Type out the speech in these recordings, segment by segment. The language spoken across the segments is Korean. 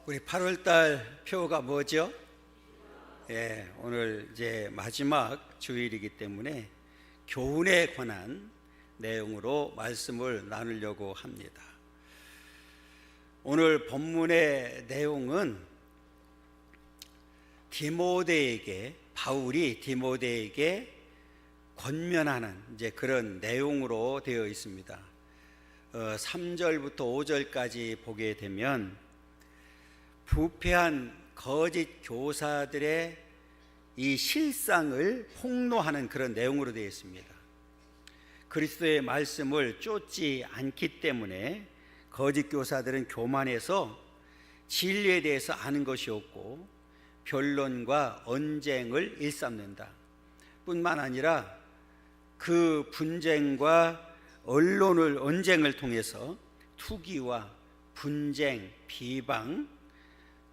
우리 8월달 표가 뭐죠? 오늘 이제 마지막 주일이기 때문에 교훈에 관한 내용으로 말씀을 나누려고 합니다. 오늘 본문의 내용은 바울이 디모데에게 권면하는 이제 그런 내용으로 되어 있습니다. 3절부터 5절까지 보게 되면 부패한 거짓 교사들의 이 실상을 폭로하는 그런 내용으로 되어 있습니다. 그리스도의 말씀을 쫓지 않기 때문에 거짓 교사들은 교만해서 진리에 대해서 아는 것이 없고 변론과 언쟁을 일삼는다. 뿐만 아니라 그 분쟁과 언쟁을 통해서 투기와 분쟁, 비방,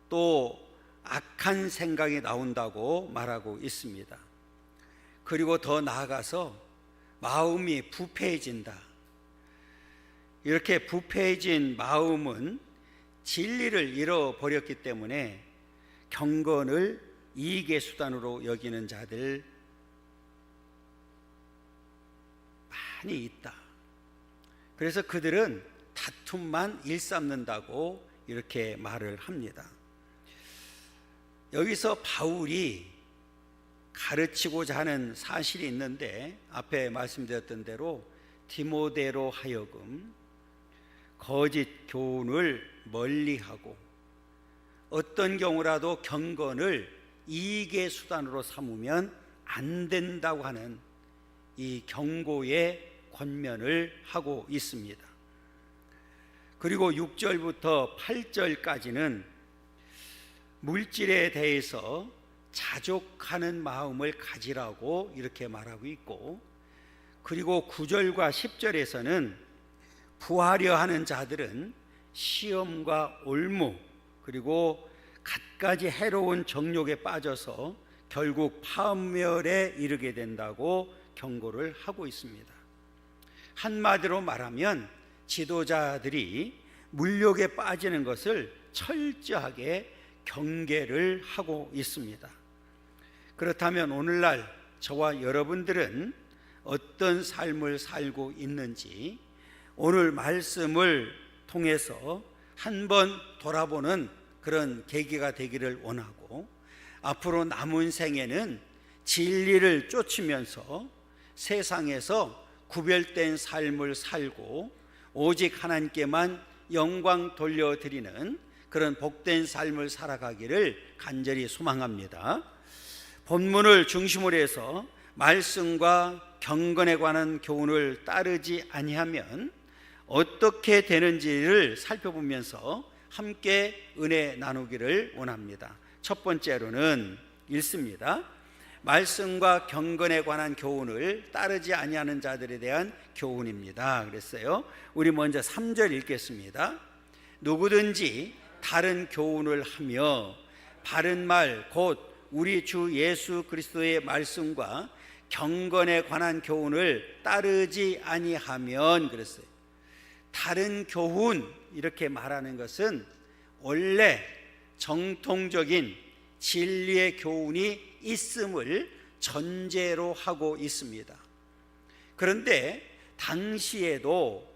또 악한 생각이 나온다고 말하고 있습니다. 그리고 더 나아가서 마음이 부패해진다. 이렇게 부패해진 마음은 진리를 잃어버렸기 때문에 경건을 이익의 수단으로 여기는 자들 많이 있다. 그래서 그들은 다툼만 일삼는다고 이렇게 말을 합니다. 여기서 바울이 가르치고자 하는 사실이 있는데, 앞에 말씀드렸던 대로 디모데로 하여금 거짓 교훈을 멀리하고 어떤 경우라도 경건을 이익의 수단으로 삼으면 안 된다고 하는 이 경고의 권면을 하고 있습니다. 그리고 6절부터 8절까지는 물질에 대해서 자족하는 마음을 가지라고 이렇게 말하고 있고, 그리고 9절과 10절에서는 부하려 하는 자들은 시험과 올무 그리고 갖가지 해로운 정욕에 빠져서 결국 파멸에 이르게 된다고 경고를 하고 있습니다. 한마디로 말하면 지도자들이 물욕에 빠지는 것을 철저하게 경계를 하고 있습니다. 그렇다면 오늘날 저와 여러분들은 어떤 삶을 살고 있는지 오늘 말씀을 통해서 한번 돌아보는 그런 계기가 되기를 원하고, 앞으로 남은 생에는 진리를 쫓으면서 세상에서 구별된 삶을 살고 오직 하나님께만 영광 돌려드리는 그런 복된 삶을 살아가기를 간절히 소망합니다. 본문을 중심으로 해서 말씀과 경건에 관한 교훈을 따르지 아니하면 어떻게 되는지를 살펴보면서 함께 은혜 나누기를 원합니다. 첫 번째로는 읽습니다. 말씀과 경건에 관한 교훈을 따르지 아니하는 자들에 대한 교훈입니다. 그랬어요. 우리 먼저 3절 읽겠습니다. 누구든지 다른 교훈을 하며 바른 말 곧 우리 주 예수 그리스도의 말씀과 경건에 관한 교훈을 따르지 아니하면, 그랬어요. 다른 교훈 이렇게 말하는 것은 원래 정통적인 진리의 교훈이 있음을 전제로 하고 있습니다. 그런데 당시에도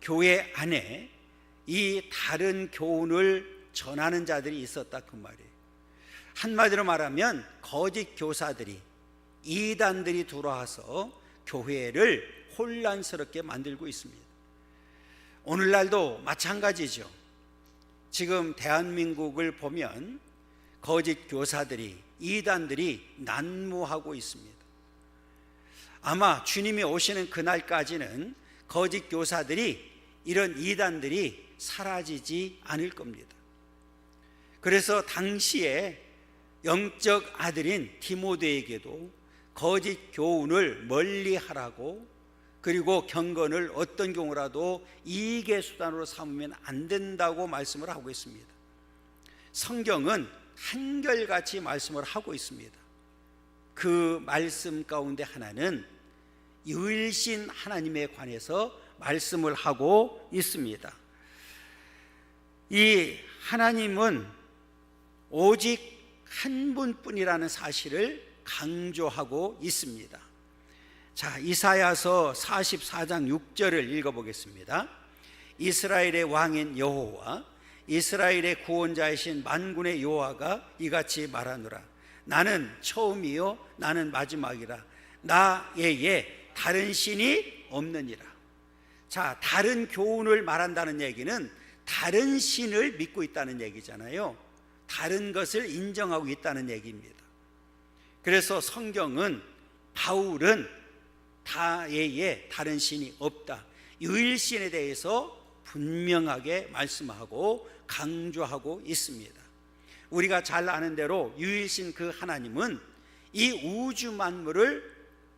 교회 안에 이 다른 교훈을 전하는 자들이 있었다, 그 말이에요. 한마디로 말하면 거짓 교사들이, 이단들이 들어와서 교회를 혼란스럽게 만들고 있습니다. 오늘날도 마찬가지죠. 지금 대한민국을 보면 거짓 교사들이, 이단들이 난무하고 있습니다. 아마 주님이 오시는 그날까지는 거짓 교사들이, 이런 이단들이 사라지지 않을 겁니다. 그래서 당시에 영적 아들인 디모데에게도 거짓 교훈을 멀리하라고, 그리고 경건을 어떤 경우라도 이익의 수단으로 삼으면 안 된다고 말씀을 하고 있습니다. 성경은 한결같이 말씀을 하고 있습니다. 그 말씀 가운데 하나는 유일신 하나님에 관해서 말씀을 하고 있습니다. 이 하나님은 오직 한 분뿐이라는 사실을 강조하고 있습니다. 자, 이사야서 44장 6절을 읽어보겠습니다. 이스라엘의 왕인 여호와 이스라엘의 구원자이신 만군의 여호와가 이같이 말하노라. 나는 처음이요 나는 마지막이라. 나 외에 다른 신이 없느니라. 자, 다른 교훈을 말한다는 얘기는 다른 신을 믿고 있다는 얘기잖아요. 다른 것을 인정하고 있다는 얘기입니다. 그래서 성경은 바울은 다 외에 다른 신이 없다, 유일신에 대해서 분명하게 말씀하고 강조하고 있습니다. 우리가 잘 아는 대로 유일신 그 하나님은 이 우주 만물을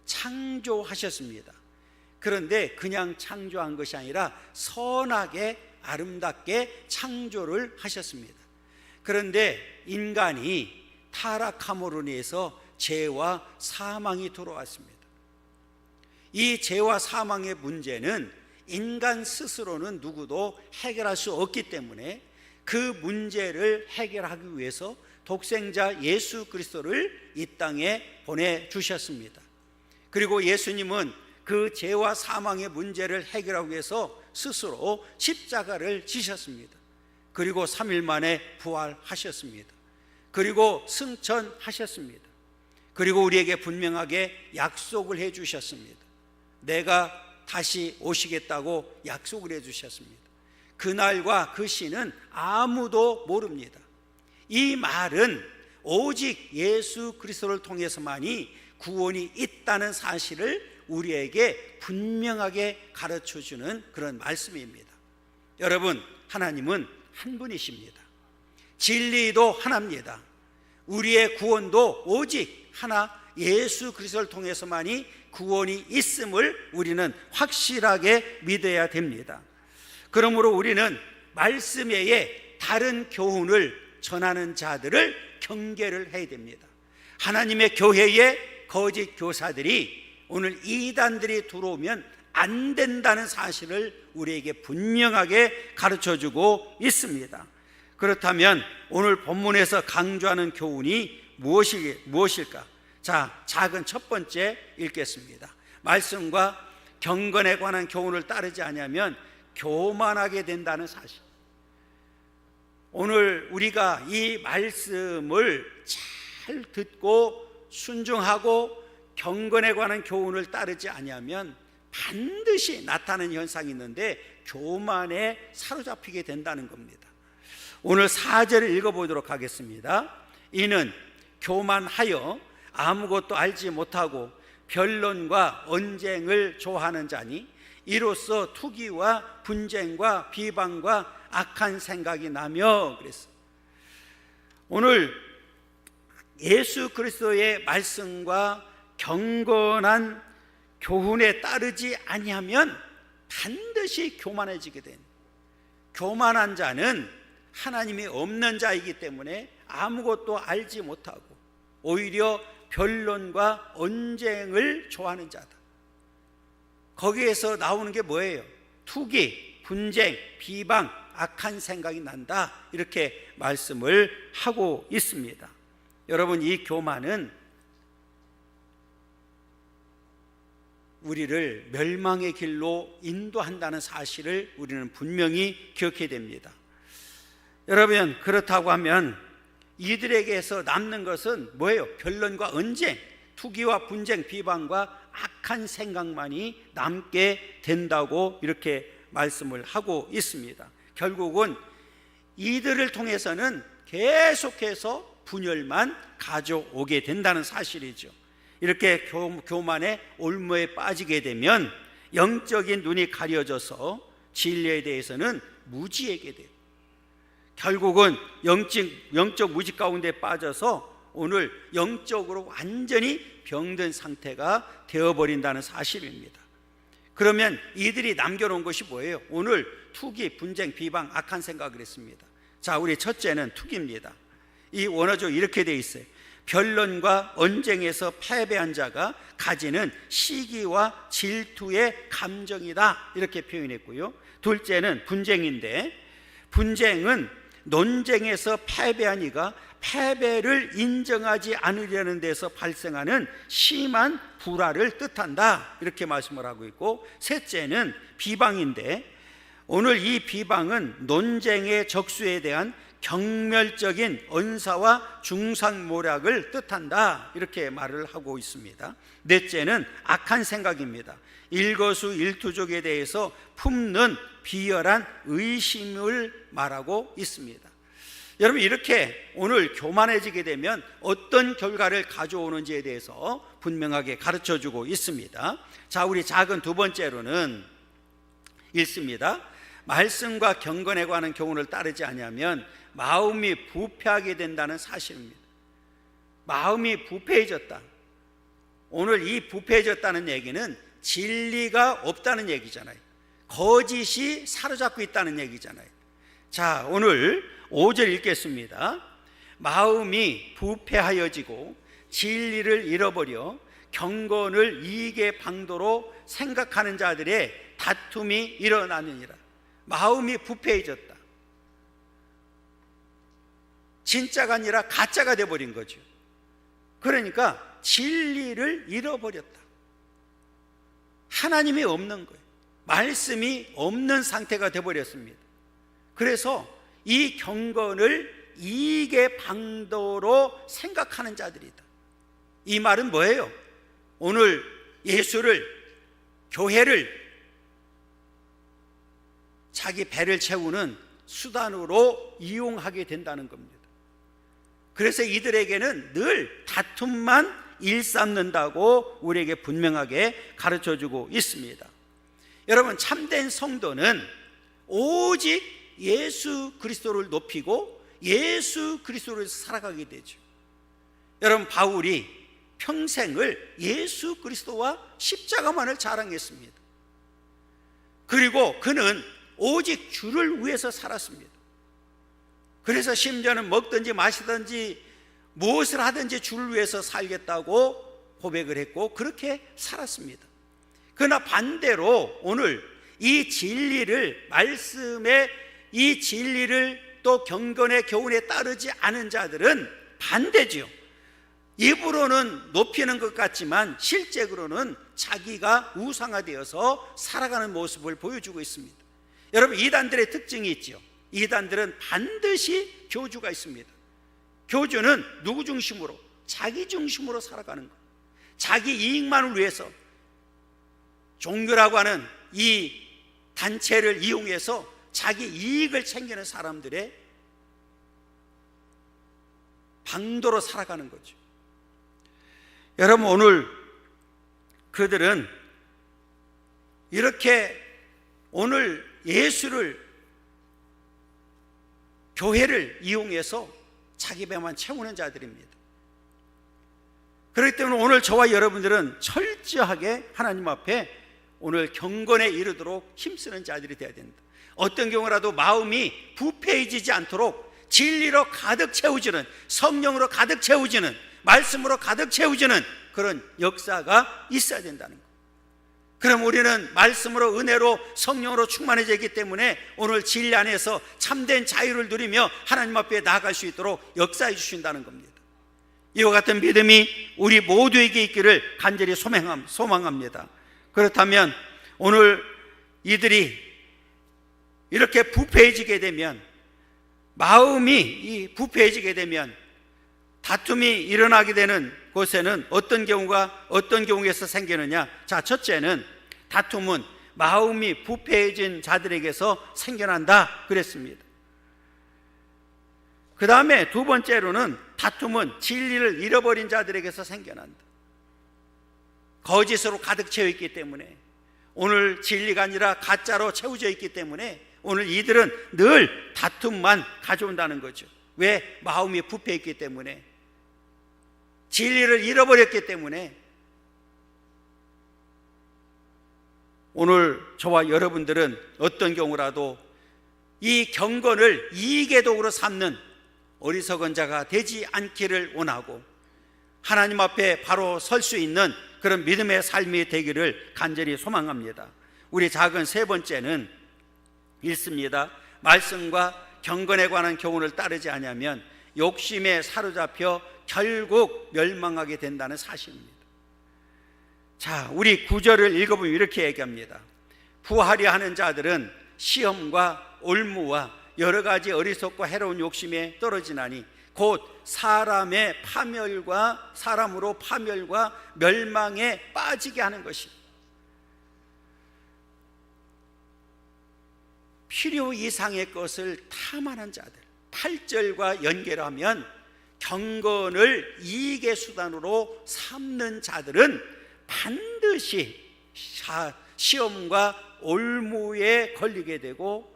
창조하셨습니다. 그런데 그냥 창조한 것이 아니라 선하게 아름답게 창조를 하셨습니다. 그런데 인간이 타락함으로 인해서 죄와 사망이 들어왔습니다. 이 죄와 사망의 문제는 인간 스스로는 누구도 해결할 수 없기 때문에 그 문제를 해결하기 위해서 독생자 예수 그리스도를 이 땅에 보내주셨습니다. 그리고 예수님은 그 죄와 사망의 문제를 해결하기 위해서 스스로 십자가를 지셨습니다. 그리고 3일 만에 부활하셨습니다. 그리고 승천하셨습니다. 그리고 우리에게 분명하게 약속을 해주셨습니다. 내가 다시 오시겠다고 약속을 해주셨습니다. 그날과 그 시는 아무도 모릅니다. 이 말은 오직 예수 그리스도를 통해서만이 구원이 있다는 사실을 우리에게 분명하게 가르쳐주는 그런 말씀입니다. 여러분, 하나님은 한 분이십니다. 진리도 하나입니다. 우리의 구원도 오직 하나 예수 그리스도를 통해서만이 구원이 있음을 우리는 확실하게 믿어야 됩니다. 그러므로 우리는 말씀 외에 다른 교훈을 전하는 자들을 경계를 해야 됩니다. 하나님의 교회에 거짓 교사들이, 오늘 이단들이 들어오면 안 된다는 사실을 우리에게 분명하게 가르쳐주고 있습니다. 그렇다면 오늘 본문에서 강조하는 교훈이 무엇일까? 자, 작은 첫 번째 읽겠습니다. 말씀과 경건에 관한 교훈을 따르지 않으면 교만하게 된다는 사실. 오늘 우리가 이 말씀을 잘 듣고 순종하고 경건에 관한 교훈을 따르지 않으면 반드시 나타나는 현상이 있는데 교만에 사로잡히게 된다는 겁니다. 오늘 4절을 읽어보도록 하겠습니다. 이는 교만하여 아무것도 알지 못하고 변론과 언쟁을 좋아하는 자니 이로써 투기와 분쟁과 비방과 악한 생각이 나며 그랬어요. 오늘 예수 그리스도의 말씀과 경건한 교훈에 따르지 아니하면 반드시 교만해지게 된, 교만한 자는 하나님이 없는 자이기 때문에 아무것도 알지 못하고 오히려 변론과 언쟁을 좋아하는 자다. 거기에서 나오는 게 뭐예요? 투기, 분쟁, 비방, 악한 생각이 난다, 이렇게 말씀을 하고 있습니다. 여러분, 이 교만은 우리를 멸망의 길로 인도한다는 사실을 우리는 분명히 기억해야 됩니다. 여러분, 그렇다고 하면 이들에게서 남는 것은 뭐예요? 변론과 언쟁, 투기와 분쟁, 비방과 악한 생각만이 남게 된다고 이렇게 말씀을 하고 있습니다. 결국은 이들을 통해서는 계속해서 분열만 가져오게 된다는 사실이죠. 이렇게 교만의 올무에 빠지게 되면 영적인 눈이 가려져서 진리에 대해서는 무지하게 돼요. 결국은 영적 무지 가운데 빠져서 오늘 영적으로 완전히 병든 상태가 되어버린다는 사실입니다. 그러면 이들이 남겨놓은 것이 뭐예요? 오늘 투기, 분쟁, 비방, 악한 생각을 했습니다. 자, 우리 첫째는 투기입니다. 이 원어적으로 이렇게 되어 있어요. 변론과 언쟁에서 패배한 자가 가지는 시기와 질투의 감정이다, 이렇게 표현했고요. 둘째는 분쟁인데, 분쟁은 논쟁에서 패배한 이가 패배를 인정하지 않으려는 데서 발생하는 심한 불화를 뜻한다, 이렇게 말씀을 하고 있고, 셋째는 비방인데, 오늘 이 비방은 논쟁의 적수에 대한 경멸적인 언사와 중상모략을 뜻한다, 이렇게 말을 하고 있습니다. 넷째는 악한 생각입니다. 일거수일투족에 대해서 품는 비열한 의심을 말하고 있습니다. 여러분, 이렇게 오늘 교만해지게 되면 어떤 결과를 가져오는지에 대해서 분명하게 가르쳐주고 있습니다. 자, 우리 작은 두 번째로는 읽습니다. 말씀과 경건에 관한 교훈을 따르지 않으면 마음이 부패하게 된다는 사실입니다. 마음이 부패해졌다. 오늘 이 부패해졌다는 얘기는 진리가 없다는 얘기잖아요. 거짓이 사로잡고 있다는 얘기잖아요. 자, 오늘 5절 읽겠습니다. 마음이 부패하여지고 진리를 잃어버려 경건을 이익의 방도로 생각하는 자들의 다툼이 일어나느니라. 마음이 부패해졌다. 진짜가 아니라 가짜가 되어버린 거죠. 그러니까 진리를 잃어버렸다. 하나님이 없는 거예요. 말씀이 없는 상태가 되어버렸습니다. 그래서 이 경건을 이익의 방도로 생각하는 자들이다. 이 말은 뭐예요? 오늘 예수를, 교회를 자기 배를 채우는 수단으로 이용하게 된다는 겁니다. 그래서 이들에게는 늘 다툼만 일삼는다고 우리에게 분명하게 가르쳐주고 있습니다. 여러분, 참된 성도는 오직 예수 그리스도를 높이고 예수 그리스도를 살아가게 되죠. 여러분, 바울이 평생을 예수 그리스도와 십자가만을 자랑했습니다. 그리고 그는 오직 주를 위해서 살았습니다. 그래서 심지어는 먹든지 마시든지 무엇을 하든지 주를 위해서 살겠다고 고백을 했고 그렇게 살았습니다. 그러나 반대로 오늘 이 진리를, 말씀의 이 진리를 또 경건의 교훈에 따르지 않은 자들은 반대지요. 입으로는 높이는 것 같지만 실제로는 자기가 우상화되어서 살아가는 모습을 보여주고 있습니다. 여러분, 이단들의 특징이 있죠. 이단들은 반드시 교주가 있습니다. 교주는 누구 중심으로? 자기 중심으로 살아가는 것, 자기 이익만을 위해서 종교라고 하는 이 단체를 이용해서 자기 이익을 챙기는 사람들의 방도로 살아가는 거죠. 여러분, 오늘 그들은 이렇게 오늘 예수를, 교회를 이용해서 자기 배만 채우는 자들입니다. 그렇기 때문에 오늘 저와 여러분들은 철저하게 하나님 앞에 오늘 경건에 이르도록 힘쓰는 자들이 되어야 된다. 어떤 경우라도 마음이 부패해지지 않도록 진리로 가득 채우지는, 성령으로 가득 채우지는, 말씀으로 가득 채우지는 그런 역사가 있어야 된다는 것. 그럼 우리는 말씀으로, 은혜로, 성령으로 충만해지기 때문에 오늘 진리 안에서 참된 자유를 누리며 하나님 앞에 나아갈 수 있도록 역사해 주신다는 겁니다. 이와 같은 믿음이 우리 모두에게 있기를 간절히 소망합니다. 그렇다면 오늘 이들이 이렇게 부패해지게 되면, 마음이 부패해지게 되면 다툼이 일어나게 되는 곳에는 어떤 경우에서 생기느냐? 자, 첫째는 다툼은 마음이 부패해진 자들에게서 생겨난다 그랬습니다. 그 다음에 두 번째로는 다툼은 진리를 잃어버린 자들에게서 생겨난다. 거짓으로 가득 채워 있기 때문에, 오늘 진리가 아니라 가짜로 채워져 있기 때문에 오늘 이들은 늘 다툼만 가져온다는 거죠. 왜? 마음이 부패했기 때문에, 진리를 잃어버렸기 때문에. 오늘 저와 여러분들은 어떤 경우라도 이 경건을 이익의 도구로 삼는 어리석은 자가 되지 않기를 원하고 하나님 앞에 바로 설 수 있는 그런 믿음의 삶이 되기를 간절히 소망합니다. 우리 작은 세 번째는 읽습니다. 말씀과 경건에 관한 교훈을 따르지 않으면 욕심에 사로잡혀 결국 멸망하게 된다는 사실입니다. 자, 우리 9절을 읽어보면 이렇게 얘기합니다. 부하려 하는 자들은 시험과 올무와 여러 가지 어리석고 해로운 욕심에 떨어지나니 곧 사람으로 파멸과 멸망에 빠지게 하는 것입니다. 필요 이상의 것을 탐하는 자들, 8절과 연결하면 경건을 이익의 수단으로 삼는 자들은 반드시 시험과 올무에 걸리게 되고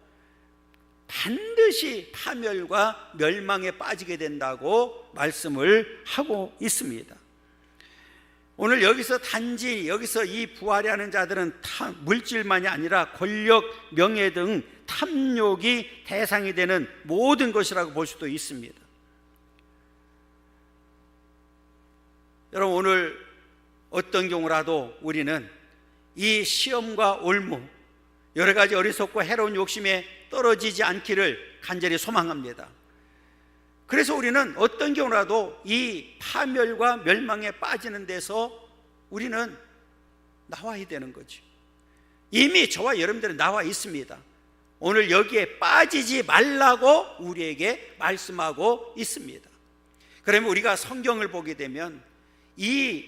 반드시 파멸과 멸망에 빠지게 된다고 말씀을 하고 있습니다. 오늘 여기서 이 부하려 하는 자들은 물질만이 아니라 권력, 명예 등 탐욕이 대상이 되는 모든 것이라고 볼 수도 있습니다. 여러분, 오늘 어떤 경우라도 우리는 이 시험과 올무, 여러 가지 어리석고 해로운 욕심에 떨어지지 않기를 간절히 소망합니다. 그래서 우리는 어떤 경우라도 이 파멸과 멸망에 빠지는 데서 우리는 나와야 되는 거죠. 이미 저와 여러분들은 나와 있습니다. 오늘 여기에 빠지지 말라고 우리에게 말씀하고 있습니다. 그러면 우리가 성경을 보게 되면 이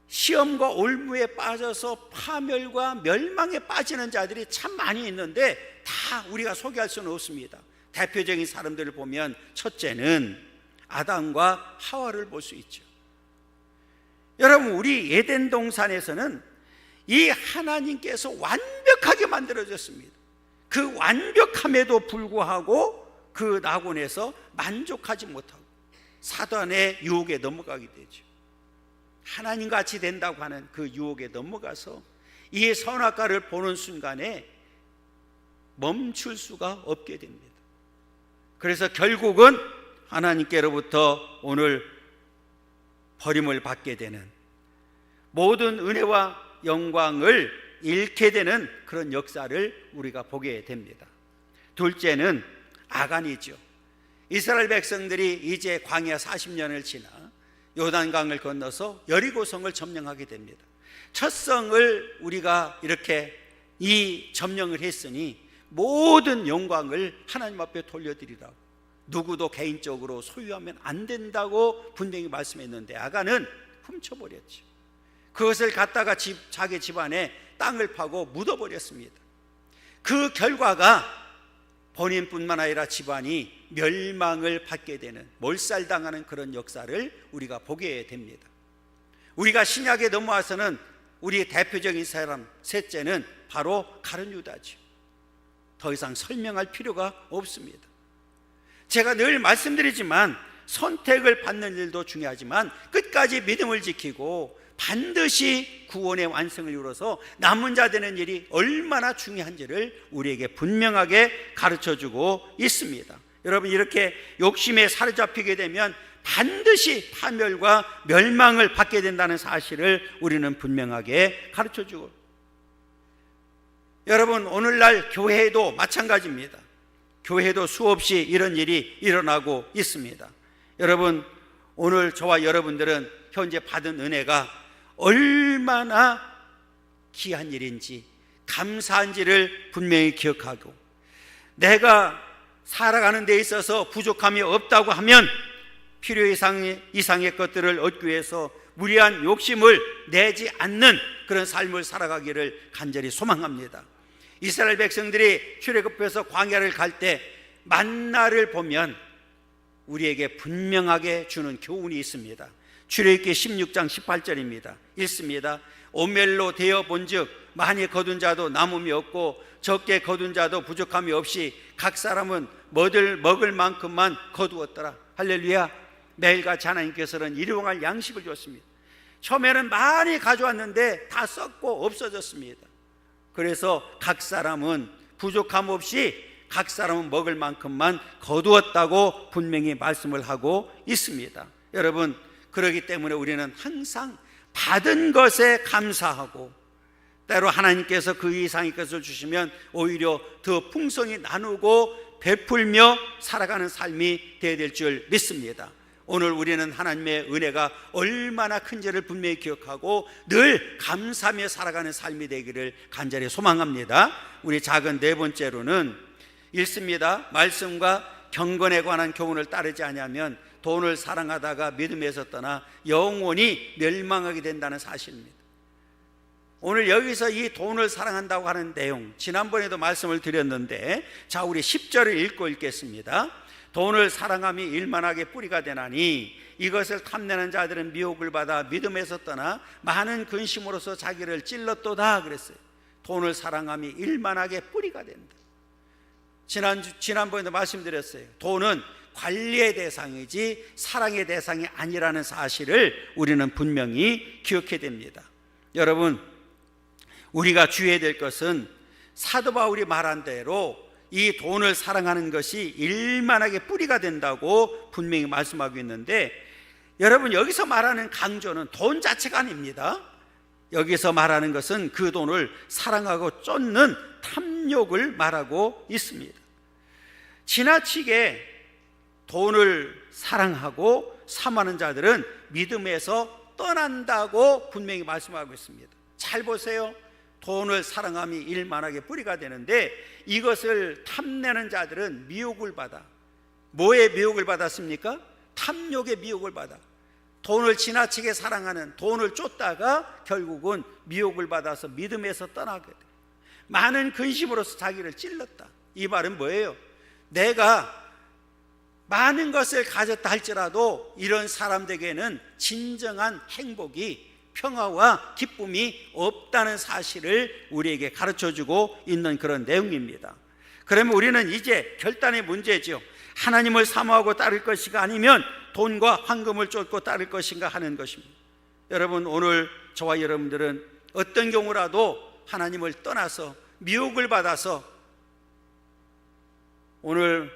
시험과 올무에 빠져서 파멸과 멸망에 빠지는 자들이 참 많이 있는데 다 우리가 소개할 수는 없습니다. 대표적인 사람들을 보면 첫째는 아담과 하와를 볼 수 있죠. 여러분, 우리 에덴 동산에서는 이 하나님께서 완벽하게 만들어졌습니다. 그 완벽함에도 불구하고 그 낙원에서 만족하지 못하고 사단의 유혹에 넘어가게 되죠. 하나님같이 된다고 하는 그 유혹에 넘어가서 이 선악과를 보는 순간에 멈출 수가 없게 됩니다. 그래서 결국은 하나님께로부터 오늘 버림을 받게 되는, 모든 은혜와 영광을 잃게 되는 그런 역사를 우리가 보게 됩니다. 둘째는 아간이죠. 이스라엘 백성들이 이제 광야 40년을 지나 요단강을 건너서 여리고성을 점령하게 됩니다. 첫 성을 우리가 이렇게 점령을 했으니 모든 영광을 하나님 앞에 돌려드리라고, 누구도 개인적으로 소유하면 안 된다고 분명히 말씀했는데 아간은 훔쳐버렸죠. 그것을 갖다가 자기 집안에 땅을 파고 묻어버렸습니다. 그 결과가 본인뿐만 아니라 집안이 멸망을 받게 되는, 몰살당하는 그런 역사를 우리가 보게 됩니다. 우리가 신약에 넘어와서는 우리의 대표적인 사람 셋째는 바로 가룟 유다죠. 더 이상 설명할 필요가 없습니다. 제가 늘 말씀드리지만 선택을 받는 일도 중요하지만 끝까지 믿음을 지키고 반드시 구원의 완성을 이루어서 남은 자 되는 일이 얼마나 중요한지를 우리에게 분명하게 가르쳐주고 있습니다. 여러분, 이렇게 욕심에 사로잡히게 되면 반드시 파멸과 멸망을 받게 된다는 사실을 우리는 분명하게 가르쳐주고, 여러분, 오늘날 교회도 마찬가지입니다. 교회도 수없이 이런 일이 일어나고 있습니다. 여러분, 오늘 저와 여러분들은 현재 받은 은혜가 얼마나 귀한 일인지, 감사한지를 분명히 기억하고, 내가 살아가는 데 있어서 부족함이 없다고 하면 필요 이상의 것들을 얻기 위해서 무리한 욕심을 내지 않는 그런 삶을 살아가기를 간절히 소망합니다. 이스라엘 백성들이 출애굽해서 광야를 갈 때 만나를 보면 우리에게 분명하게 주는 교훈이 있습니다. 출애굽기 16장 18절입니다. 읽습니다. 오멜로 되어 본즉 많이 거둔 자도 남음이 없고 적게 거둔 자도 부족함이 없이 각 사람은 먹을 만큼만 거두었더라. 할렐루야. 매일같이 하나님께서는 일용할 양식을 줬습니다. 처음에는 많이 가져왔는데 다 썩고 없어졌습니다. 그래서 각 사람은 부족함 없이 각 사람은 먹을 만큼만 거두었다고 분명히 말씀을 하고 있습니다. 여러분, 그렇기 때문에 우리는 항상 받은 것에 감사하고, 때로 하나님께서 그 이상의 것을 주시면 오히려 더 풍성히 나누고 베풀며 살아가는 삶이 되어야 될 줄 믿습니다. 오늘 우리는 하나님의 은혜가 얼마나 큰지를 분명히 기억하고 늘 감사하며 살아가는 삶이 되기를 간절히 소망합니다. 우리 작은 네 번째로는 읽습니다. 말씀과 경건에 관한 교훈을 따르지 않으면 돈을 사랑하다가 믿음에서 떠나 영원히 멸망하게 된다는 사실입니다. 오늘 여기서 이 돈을 사랑한다고 하는 내용, 지난번에도 말씀을 드렸는데, 자, 우리 10절을 읽겠습니다. 돈을 사랑함이 일만하게 뿌리가 되나니 이것을 탐내는 자들은 미혹을 받아 믿음에서 떠나 많은 근심으로서 자기를 찔렀도다 그랬어요. 돈을 사랑함이 일만하게 뿌리가 된다. 지난번에도 말씀드렸어요. 돈은 관리의 대상이지 사랑의 대상이 아니라는 사실을 우리는 분명히 기억해야 됩니다. 여러분, 우리가 주의해야 될 것은 사도 바울이 말한 대로 이 돈을 사랑하는 것이 일만하게 뿌리가 된다고 분명히 말씀하고 있는데, 여러분, 여기서 말하는 강조는 돈 자체가 아닙니다. 여기서 말하는 것은 그 돈을 사랑하고 쫓는 탐욕을 말하고 있습니다. 지나치게 돈을 사랑하고 삼하는 자들은 믿음에서 떠난다고 분명히 말씀하고 있습니다. 잘 보세요. 돈을 사랑함이 일만하게 뿌리가 되는데 이것을 탐내는 자들은 미혹을 받아. 뭐에 미혹을 받았습니까? 탐욕의 미혹을 받아. 돈을 지나치게 사랑하는, 돈을 쫓다가 결국은 미혹을 받아서 믿음에서 떠나게 돼. 많은 근심으로서 자기를 찔렀다. 이 말은 뭐예요? 내가 많은 것을 가졌다 할지라도 이런 사람들에게는 진정한 행복이, 평화와 기쁨이 없다는 사실을 우리에게 가르쳐주고 있는 그런 내용입니다. 그러면 우리는 이제 결단의 문제죠. 하나님을 사모하고 따를 것인가, 아니면 돈과 황금을 쫓고 따를 것인가 하는 것입니다. 여러분, 오늘 저와 여러분들은 어떤 경우라도 하나님을 떠나서 미혹을 받아서 오늘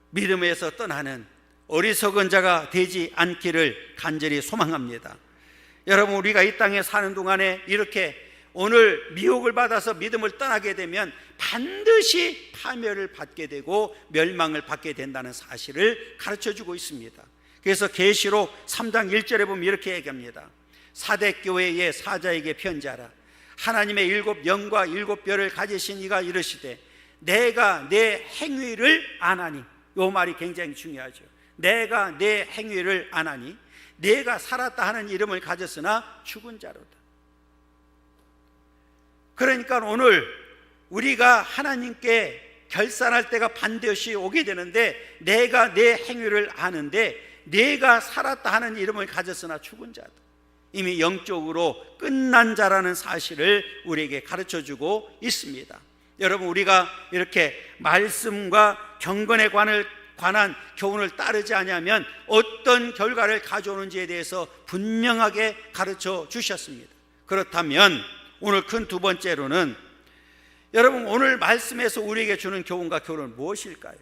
믿음에서 떠나는 어리석은 자가 되지 않기를 간절히 소망합니다. 여러분, 우리가 이 땅에 사는 동안에 이렇게 오늘 미혹을 받아서 믿음을 떠나게 되면 반드시 파멸을 받게 되고 멸망을 받게 된다는 사실을 가르쳐주고 있습니다. 그래서 계시록 3장 1절에 보면 이렇게 얘기합니다. 사대교회의 사자에게 편지하라. 하나님의 7 영과 7 뼈를 가지신 이가 이르시되 내가 내 행위를 아나니. 이 말이 굉장히 중요하죠. 내가 내 행위를 아나니 내가 살았다 하는 이름을 가졌으나 죽은 자로다. 그러니까 오늘 우리가 하나님께 결산할 때가 반드시 오게 되는데, 내가 내 행위를 아는데 내가 살았다 하는 이름을 가졌으나 죽은 자다. 이미 영적으로 끝난 자라는 사실을 우리에게 가르쳐주고 있습니다. 여러분, 우리가 이렇게 말씀과 경건에 관한 교훈을 따르지 않으면 어떤 결과를 가져오는지에 대해서 분명하게 가르쳐 주셨습니다. 그렇다면 오늘 큰 두 번째로는, 여러분, 오늘 말씀에서 우리에게 주는 교훈과 교훈은 무엇일까요?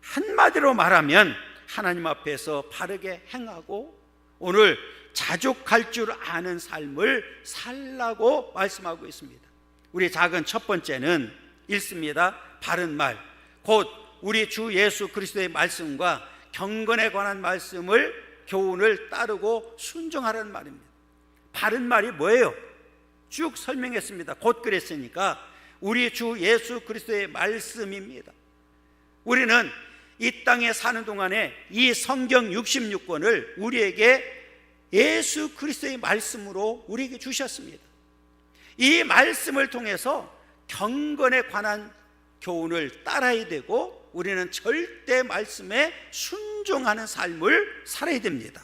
한마디로 말하면 하나님 앞에서 바르게 행하고 오늘 자족할 줄 아는 삶을 살라고 말씀하고 있습니다. 우리 작은 첫 번째는 읽습니다. 바른 말, 곧 우리 주 예수 그리스도의 말씀과 경건에 관한 말씀을, 교훈을 따르고 순종하라는 말입니다. 바른 말이 뭐예요? 쭉 설명했습니다. 곧 그랬으니까 우리 주 예수 그리스도의 말씀입니다. 우리는 이 땅에 사는 동안에 이 성경 66권을 우리에게 예수 그리스도의 말씀으로 우리에게 주셨습니다. 이 말씀을 통해서 경건에 관한 교훈을 따라야 되고 우리는 절대 말씀에 순종하는 삶을 살아야 됩니다.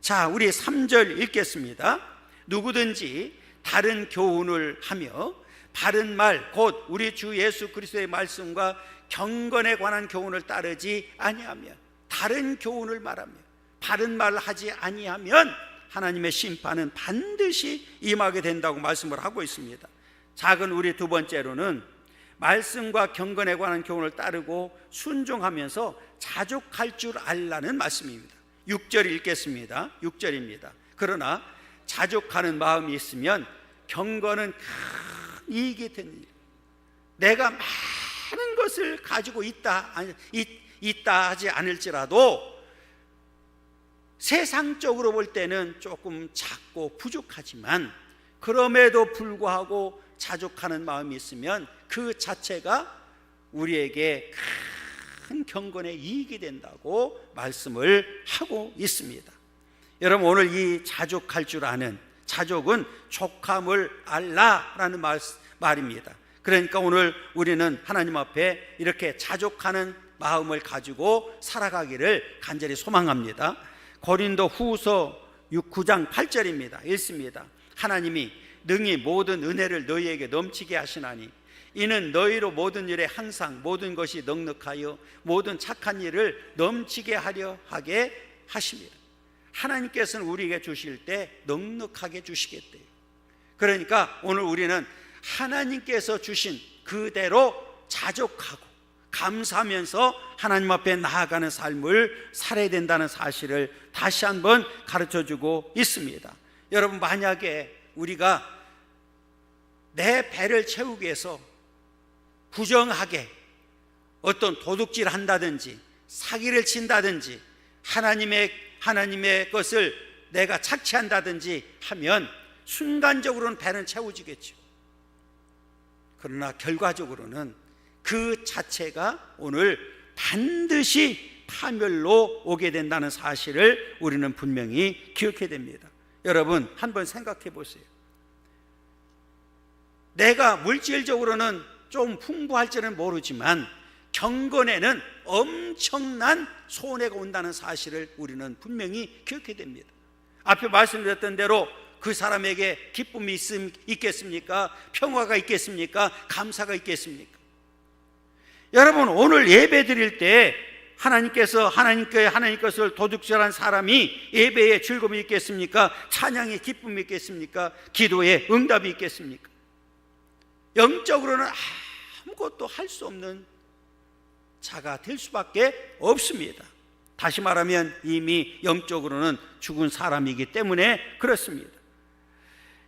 자, 우리 3절 읽겠습니다. 누구든지 다른 교훈을 하며 바른 말, 곧 우리 주 예수 그리스도의 말씀과 경건에 관한 교훈을 따르지 아니하며, 다른 교훈을 말하며 바른 말을 하지 아니하면 하나님의 심판은 반드시 임하게 된다고 말씀을 하고 있습니다. 작은 우리 두 번째로는 말씀과 경건에 관한 교훈을 따르고 순종하면서 자족할 줄 알라는 말씀입니다. 6절 읽겠습니다. 6절입니다. 그러나 자족하는 마음이 있으면 경건은 큰 이익이 되는 일. 내가 많은 것을 가지고 있다 하지 않을지라도 세상적으로 볼 때는 조금 작고 부족하지만 그럼에도 불구하고 자족하는 마음이 있으면 그 자체가 우리에게 큰 경건의 이익이 된다고 말씀을 하고 있습니다. 여러분, 오늘 이 자족할 줄 아는, 자족은 족함을 알라라는 말입니다. 그러니까 오늘 우리는 하나님 앞에 이렇게 자족하는 마음을 가지고 살아가기를 간절히 소망합니다. 고린도 후서 9장 8절입니다. 읽습니다. 하나님이 능히 모든 은혜를 너희에게 넘치게 하시나니 이는 너희로 모든 일에 항상 모든 것이 넉넉하여 모든 착한 일을 넘치게 하려 하게 하십니다. 하나님께서는 우리에게 주실 때 넉넉하게 주시겠대요. 그러니까 오늘 우리는 하나님께서 주신 그대로 자족하고 감사하면서 하나님 앞에 나아가는 삶을 살아야 된다는 사실을 다시 한번 가르쳐주고 있습니다. 여러분, 만약에 우리가 내 배를 채우기 위해서 부정하게 어떤 도둑질 한다든지 사기를 친다든지 하나님의 것을 내가 착취한다든지 하면 순간적으로는 배는 채워지겠죠. 그러나 결과적으로는 그 자체가 오늘 반드시 파멸로 오게 된다는 사실을 우리는 분명히 기억해야 됩니다. 여러분, 한번 생각해 보세요. 내가 물질적으로는 좀 풍부할지는 모르지만 경건에는 엄청난 손해가 온다는 사실을 우리는 분명히 기억해야 됩니다. 앞에 말씀드렸던 대로 그 사람에게 기쁨이 있겠습니까? 평화가 있겠습니까? 감사가 있겠습니까? 여러분, 오늘 예배 드릴 때 하나님께서 하나님 것을 도둑질한 사람이 예배에 즐거움이 있겠습니까? 찬양에 기쁨이 있겠습니까? 기도에 응답이 있겠습니까? 영적으로는 아무것도 할 수 없는 자가 될 수밖에 없습니다. 다시 말하면 이미 영적으로는 죽은 사람이기 때문에 그렇습니다.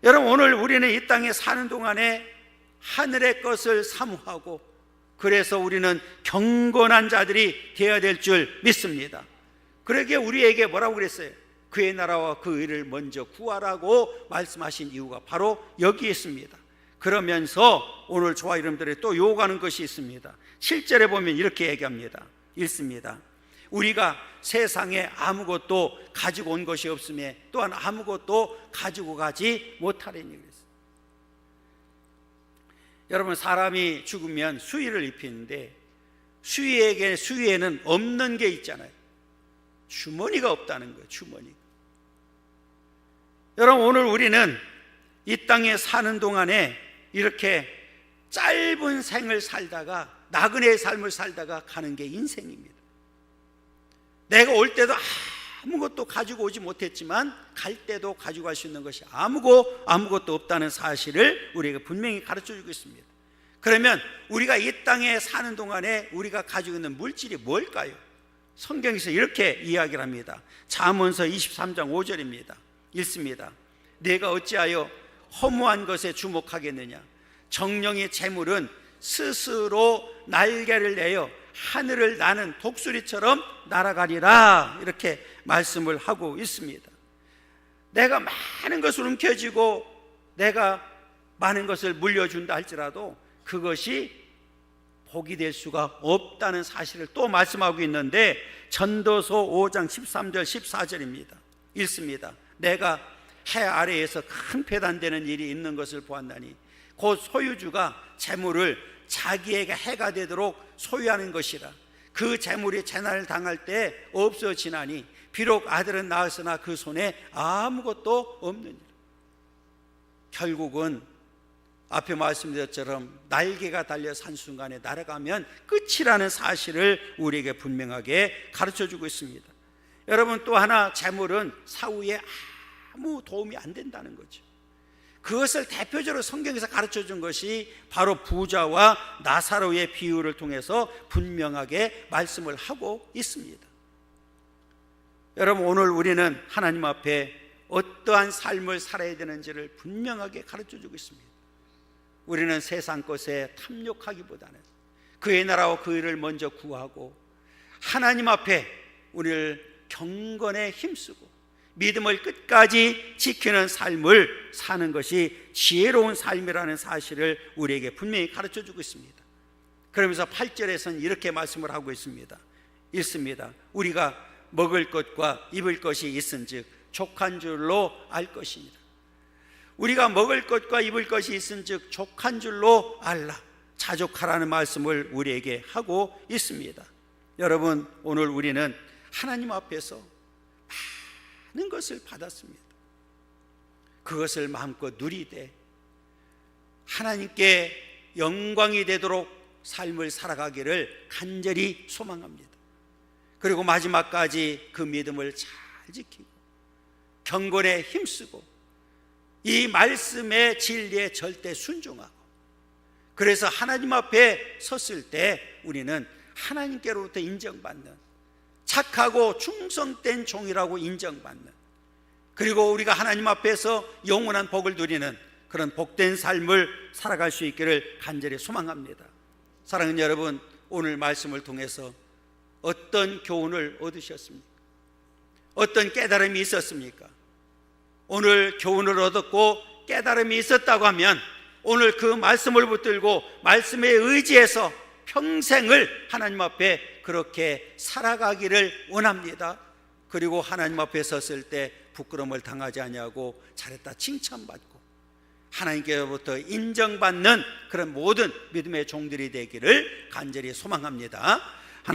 여러분, 오늘 우리는 이 땅에 사는 동안에 하늘의 것을 사모하고 그래서 우리는 경건한 자들이 되어야 될 줄 믿습니다. 그러기에 우리에게 뭐라고 그랬어요? 그의 나라와 그 의를 먼저 구하라고 말씀하신 이유가 바로 여기에 있습니다. 그러면서 오늘 저와 여러분들이 또 요구하는 것이 있습니다. 7절에 보면 이렇게 얘기합니다. 읽습니다. 우리가 세상에 아무것도 가지고 온 것이 없음에 또한 아무것도 가지고 가지 못하리니 그랬어요. 여러분, 사람이 죽으면 수의를 입히는데 수의에는 없는 게 있잖아요. 주머니가 없다는 거예요. 주머니. 여러분, 오늘 우리는 이 땅에 사는 동안에 이렇게 짧은 생을 살다가 나그네의 삶을 살다가 가는 게 인생입니다. 내가 올 때도 아무것도 가지고 오지 못했지만 갈 때도 가지고 갈 수 있는 것이 아무것도 없다는 사실을 우리에게 분명히 가르쳐주고 있습니다. 그러면 우리가 이 땅에 사는 동안에 우리가 가지고 있는 물질이 뭘까요? 성경에서 이렇게 이야기를 합니다. 잠언서 23장 5절입니다. 읽습니다. 내가 어찌하여 허무한 것에 주목하겠느냐? 정령의 재물은 스스로 날개를 내어 하늘을 나는 독수리처럼 날아가리라, 이렇게 말씀을 하고 있습니다. 내가 많은 것을 움켜쥐고 내가 많은 것을 물려준다 할지라도 그것이 복이 될 수가 없다는 사실을 또 말씀하고 있는데 전도서 5장 13절 14절입니다. 읽습니다. 내가 해 아래에서 큰 배단되는 일이 있는 것을 보았나니 곧 소유주가 재물을 자기에게 해가 되도록 소유하는 것이라. 그 재물이 재난을 당할 때 없어지나니 비록 아들은 낳았으나 그 손에 아무것도 없느니라. 결국은 앞에 말씀드렸처럼 날개가 달려 산순간에 날아가면 끝이라는 사실을 우리에게 분명하게 가르쳐주고 있습니다. 여러분, 또 하나 재물은 사후에 아무 도움이 안 된다는 거죠. 그것을 대표적으로 성경에서 가르쳐준 것이 바로 부자와 나사로의 비유를 통해서 분명하게 말씀을 하고 있습니다. 여러분, 오늘 우리는 하나님 앞에 어떠한 삶을 살아야 되는지를 분명하게 가르쳐주고 있습니다. 우리는 세상 것에 탐욕하기보다는 그의 나라와 그 일을 먼저 구하고 하나님 앞에 우리를 경건에 힘쓰고 믿음을 끝까지 지키는 삶을 사는 것이 지혜로운 삶이라는 사실을 우리에게 분명히 가르쳐주고 있습니다. 그러면서 8절에서는 이렇게 말씀을 하고 있습니다. 우리가 먹을 것과 입을 것이 있은즉 족한 줄로 알 것입니다. 우리가 먹을 것과 입을 것이 있은즉 족한 줄로 알라. 자족하라는 말씀을 우리에게 하고 있습니다. 여러분, 오늘 우리는 하나님 앞에서 많은 것을 받았습니다. 그것을 마음껏 누리되 하나님께 영광이 되도록 삶을 살아가기를 간절히 소망합니다. 그리고 마지막까지 그 믿음을 잘 지키고 경건에 힘쓰고 이 말씀의 진리에 절대 순종하고, 그래서 하나님 앞에 섰을 때 우리는 하나님께로부터 인정받는 착하고 충성된 종이라고 인정받는, 그리고 우리가 하나님 앞에서 영원한 복을 누리는 그런 복된 삶을 살아갈 수 있기를 간절히 소망합니다. 사랑하는 여러분, 오늘 말씀을 통해서 어떤 교훈을 얻으셨습니까? 어떤 깨달음이 있었습니까? 오늘 교훈을 얻었고 깨달음이 있었다고 하면 오늘 그 말씀을 붙들고 말씀에 의지해서 평생을 하나님 앞에 그렇게 살아가기를 원합니다. 그리고 하나님 앞에 섰을 때 부끄러움을 당하지 아니하고 잘했다 칭찬받고 하나님께로부터 인정받는 그런 모든 믿음의 종들이 되기를 간절히 소망합니다.